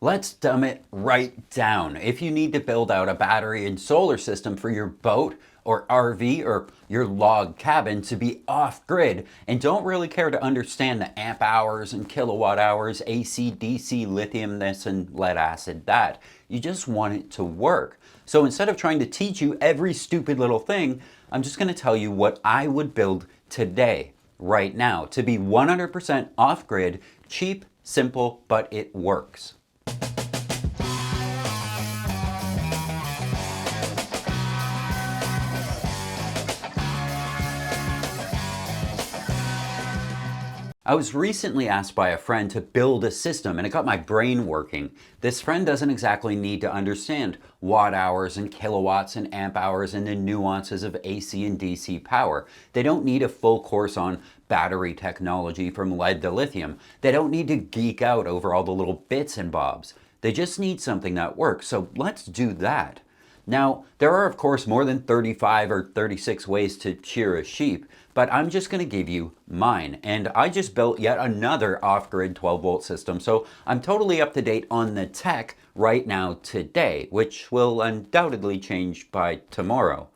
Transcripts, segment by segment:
Let's dumb it right down. If you need to build out a battery and solar system for your boat or RV or your log cabin to be off grid and don't really care to understand the amp hours and kilowatt hours, AC, DC, lithium this and lead acid that, you just want it to work. So instead of trying to teach you every stupid little thing, I'm just going to tell you what I would build today, right now, to be 100% off grid, cheap, simple, but it works. I was recently asked by a friend to build a system and it got my brain working. This friend doesn't exactly need to understand watt hours and kilowatts and amp hours and the nuances of AC and DC power. They don't need a full course on battery technology from lead to lithium. They don't need to geek out over all the little bits and bobs. They just need something that works. So let's do that. Now, there are of course more than 35 or 36 ways to shear a sheep, but I'm just going to give you mine. And I just built yet another off-grid 12-volt system, so I'm totally up to date on the tech right now today, which will undoubtedly change by tomorrow.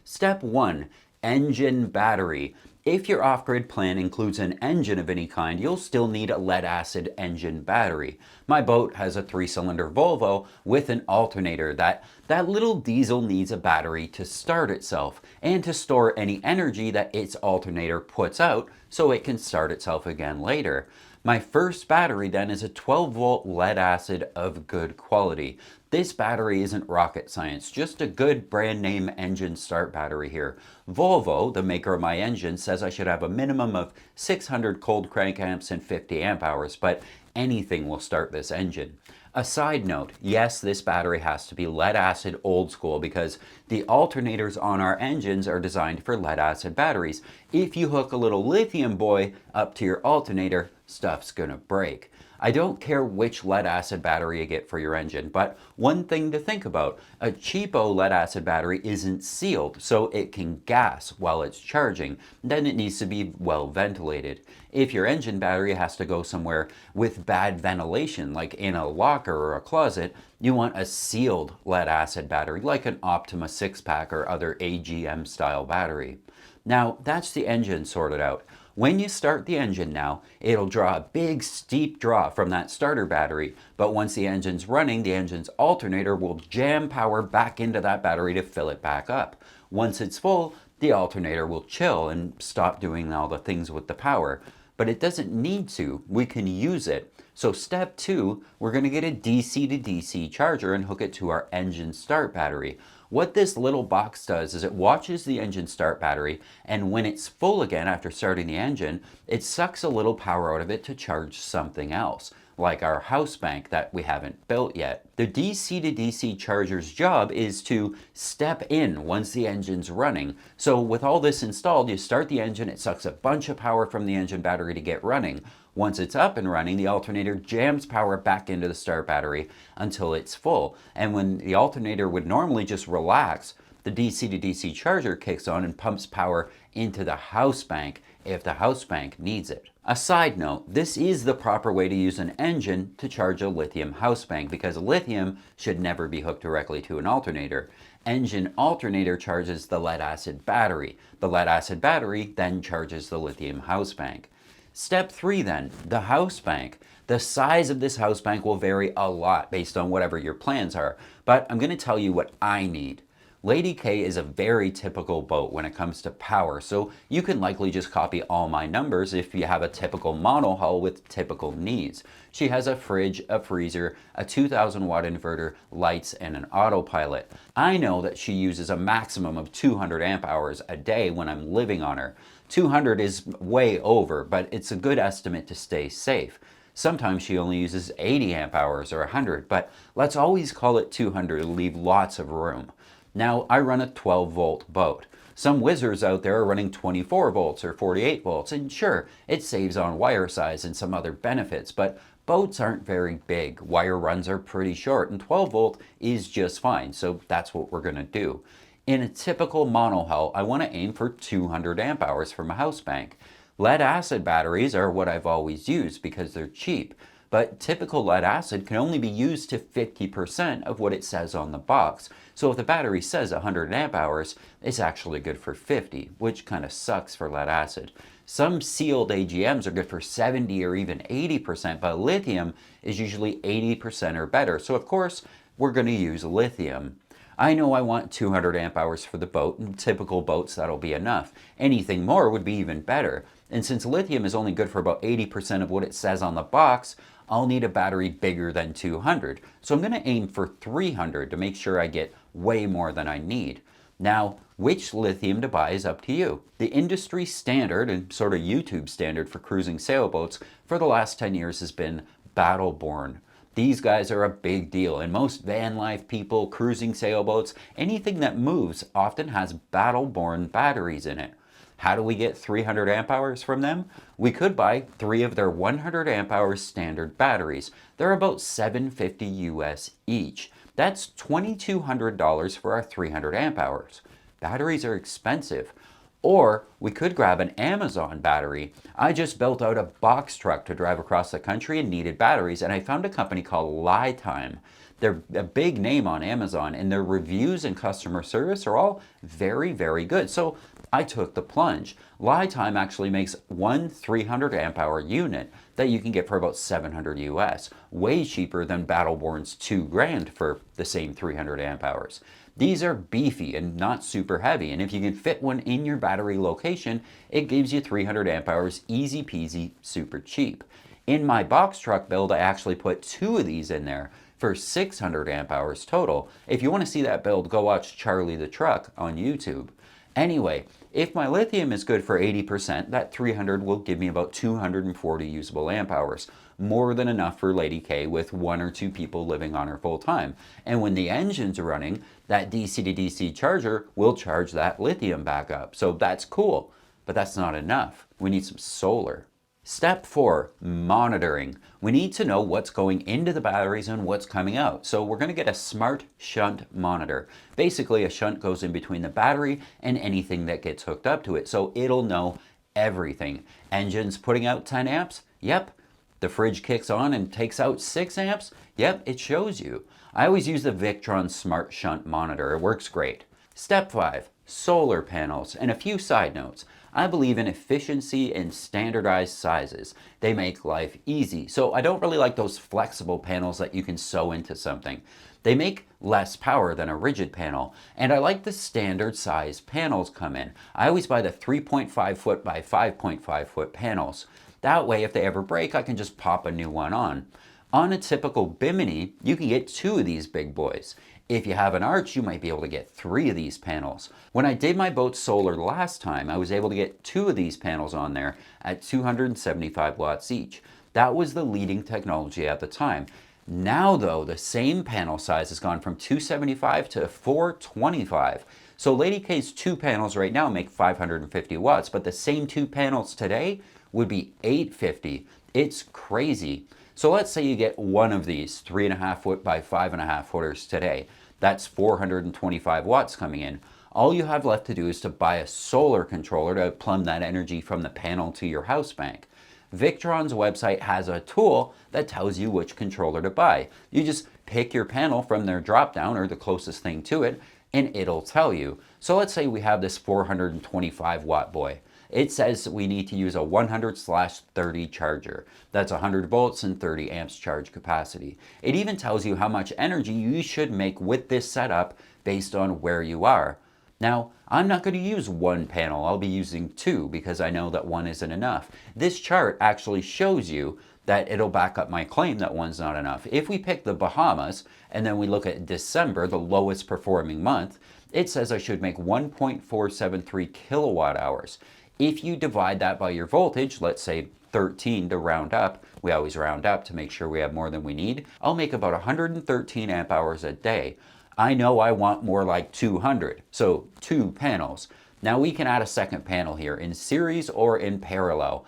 Step 1, engine battery. If your off-grid plan includes an engine of any kind, you'll still need a lead-acid engine battery. My boat has a 3-cylinder Volvo with an alternator. That little diesel needs a battery to start itself and to store any energy that its alternator puts out so it can start itself again later. My first battery then is a 12-volt lead acid of good quality. This battery isn't rocket science, just a good brand name engine start battery here. Volvo, the maker of my engine, says I should have a minimum of 600 cold crank amps and 50 amp hours, but anything will start this engine. A side note, yes, this battery has to be lead acid old school because the alternators on our engines are designed for lead acid batteries. If you hook a little lithium boy up to your alternator, stuff's gonna break. I don't care which lead acid battery you get for your engine, but one thing to think about, a cheapo lead acid battery isn't sealed, so it can gas while it's charging. Then it needs to be well ventilated. If your engine battery has to go somewhere with bad ventilation, like in a locker or a closet, you want a sealed lead acid battery, like an Optima 6-pack or other AGM style battery. Now, that's the engine sorted out. When you start the engine now, it'll draw a big steep draw from that starter battery, but once the engine's running, the engine's alternator will jam power back into that battery to fill it back up. Once it's full, the alternator will chill and stop doing all the things with the power. But it doesn't need to, we can use it. So step 2, we're going to get a DC to DC charger and hook it to our engine start battery. What this little box does is it watches the engine start battery, and when it's full again after starting the engine, it sucks a little power out of it to charge something else, like our house bank that we haven't built yet. The DC to DC charger's job is to step in once the engine's running. So with all this installed, you start the engine, it sucks a bunch of power from the engine battery to get running. Once it's up and running, the alternator jams power back into the start battery until it's full. And when the alternator would normally just relax, the DC to DC charger kicks on and pumps power into the house bank if the house bank needs it. A side note, this is the proper way to use an engine to charge a lithium house bank because lithium should never be hooked directly to an alternator. Engine alternator charges the lead acid battery. The lead acid battery then charges the lithium house bank. Step 3 then, the house bank. The size of this house bank will vary a lot based on whatever your plans are, but I'm going to tell you what I need. Lady K is a very typical boat when it comes to power, so you can likely just copy all my numbers if you have a typical monohull with typical needs. She has a fridge, a freezer, a 2000 watt inverter, lights, and an autopilot. I know that she uses a maximum of 200 amp hours a day when I'm living on her. 200 is way over, but it's a good estimate to stay safe. Sometimes she only uses 80 amp hours or 100, but let's always call it 200 to leave lots of room. Now, I run a 12-volt boat. Some whizzers out there are running 24 volts or 48 volts, and sure, it saves on wire size and some other benefits, but boats aren't very big, wire runs are pretty short, and 12 volt is just fine, so that's what we're going to do. In a typical monohull, I want to aim for 200 amp hours for my house bank. Lead acid batteries are what I've always used because they're cheap, but typical lead acid can only be used to 50% of what it says on the box. So if the battery says 100 amp hours, it's actually good for 50, which kind of sucks for lead acid. Some sealed AGMs are good for 70 or even 80%, but lithium is usually 80% or better. So of course, we're going to use lithium. I know I want 200 amp hours for the boat, and typical boats that'll be enough. Anything more would be even better. And since lithium is only good for about 80% of what it says on the box, I'll need a battery bigger than 200. So I'm going to aim for 300 to make sure I get way more than I need. Now, which lithium to buy is up to you. The industry standard and sort of YouTube standard for cruising sailboats for the last 10 years has been Battleborn. These guys are a big deal, and most van life people, cruising sailboats, anything that moves often has Battleborn batteries in it. How do we get 300 amp hours from them? We could buy 3 of their 100 amp hour standard batteries. They're about $750 US each. That's $2,200 for our 300 amp hours. Batteries are expensive. Or we could grab an Amazon battery. I just built out a box truck to drive across the country and needed batteries, and I found a company called Lithium. They're a big name on Amazon, and their reviews and customer service are all very, very good. So I took the plunge. Lithium actually makes one 300 amp hour unit that you can get for about 700 US, way cheaper than Battleborn's $2,000 for the same 300 amp hours. These are beefy and not super heavy, and if you can fit one in your battery location, it gives you 300 amp hours easy peasy, super cheap. In my box truck build, I actually put 2 of these in there for 600 amp hours total. If you want to see that build, go watch Charlie the Truck on YouTube. Anyway, if my lithium is good for 80%, that 300 will give me about 240 usable amp hours, more than enough for Lady K with 1 or 2 people living on her full time. And when the engine's running, that DC to DC charger will charge that lithium back up. So that's cool, but that's not enough. We need some solar. Step 4, monitoring. We need to know what's going into the batteries and what's coming out. So we're going to get a smart shunt monitor. Basically, a shunt goes in between the battery and anything that gets hooked up to it. So it'll know everything. Engine's putting out 10 amps? Yep. The fridge kicks on and takes out 6 amps? Yep, it shows you. I always use the Victron Smart Shunt Monitor. It works great. Step 5, solar panels. And a few side notes. I believe in efficiency and standardized sizes. They make life easy. So I don't really like those flexible panels that you can sew into something. They make less power than a rigid panel. And I like the standard size panels come in. I always buy the 3.5 foot by 5.5 foot panels. That way, if they ever break, I can just pop a new one on. On a typical bimini, you can get 2 of these big boys. If you have an arch, you might be able to get 3 of these panels. When I did my boat solar last time, I was able to get 2 of these panels on there at 275 watts each. That was the leading technology at the time. Now though, the same panel size has gone from 275 to 425. So Lady K's 2 panels right now make 550 watts, but the same 2 panels today would be 850. It's crazy. So let's say you get one of these 3.5 foot by 5.5 footers today. That's 425 watts coming in. All you have left to do is to buy a solar controller to plumb that energy from the panel to your house bank. Victron's website has a tool that tells you which controller to buy. You just pick your panel from their drop down or the closest thing to it, and it'll tell you. So let's say we have this 425 watt boy. It says we need to use a 100/30 charger. That's 100 volts and 30 amps charge capacity. It even tells you how much energy you should make with this setup based on where you are. Now, I'm not going to use 1 panel. I'll be using 2 because I know that 1 isn't enough. This chart actually shows you that it'll back up my claim that 1's not enough. If we pick the Bahamas and then we look at December, the lowest performing month, it says I should make 1.473 kilowatt hours. If you divide that by your voltage, let's say 13 to round up, we always round up to make sure we have more than we need, I'll make about 113 amp hours a day. I know I want more like 200, so 2 panels. Now we can add a second panel here in series or in parallel.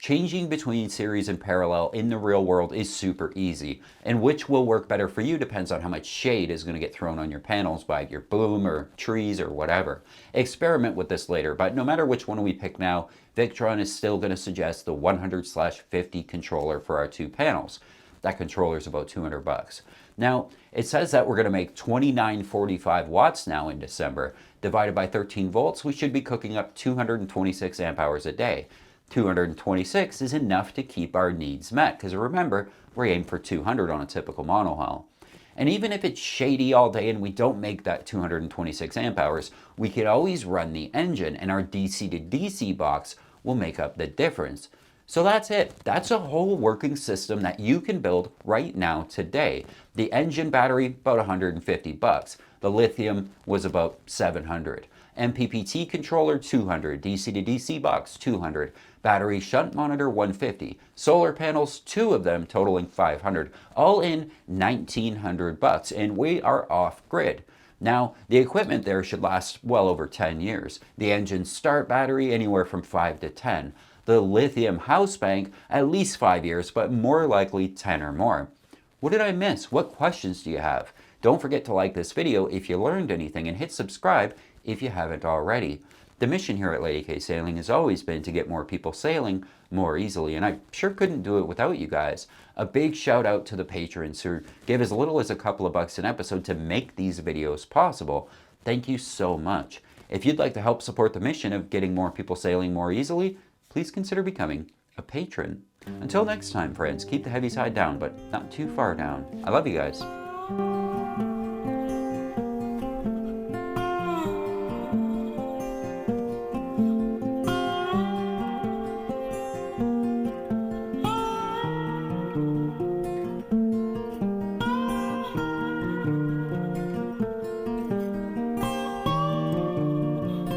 Changing between series and parallel in the real world is super easy, and which will work better for you depends on how much shade is going to get thrown on your panels by your boom or trees or whatever. Experiment with this later, but no matter which one we pick now, Victron is still going to suggest the 100/50 controller for our 2 panels. That controller is about 200 bucks. Now, it says that we're going to make 2945 watts now in December. Divided by 13 volts, we should be cooking up 226 amp hours a day. 226 is enough to keep our needs met, because remember, we're aiming for 200 on a typical monohull. And even if it's shady all day and we don't make that 226 amp hours, we could always run the engine and our DC to DC box will make up the difference. So that's it. That's a whole working system that you can build right now today. The engine battery, about 150 bucks. The lithium was about 700. MPPT controller, 200. DC to DC box, 200. Battery shunt monitor, 150. Solar panels, 2 of them, totaling 500. All in 1,900 bucks, and we are off grid. Now, the equipment there should last well over 10 years. The engine start battery, anywhere from 5 to 10. The lithium house bank, at least 5 years, but more likely 10 or more. What did I miss? What questions do you have? Don't forget to like this video if you learned anything, and hit subscribe if you haven't already. The mission here at Lady K Sailing has always been to get more people sailing more easily, and I sure couldn't do it without you guys. A big shout out to the patrons who give as little as a couple of bucks an episode to make these videos possible. Thank you so much. If you'd like to help support the mission of getting more people sailing more easily, please consider becoming a patron. Until next time, friends, keep the heavy side down, but not too far down. I love you guys.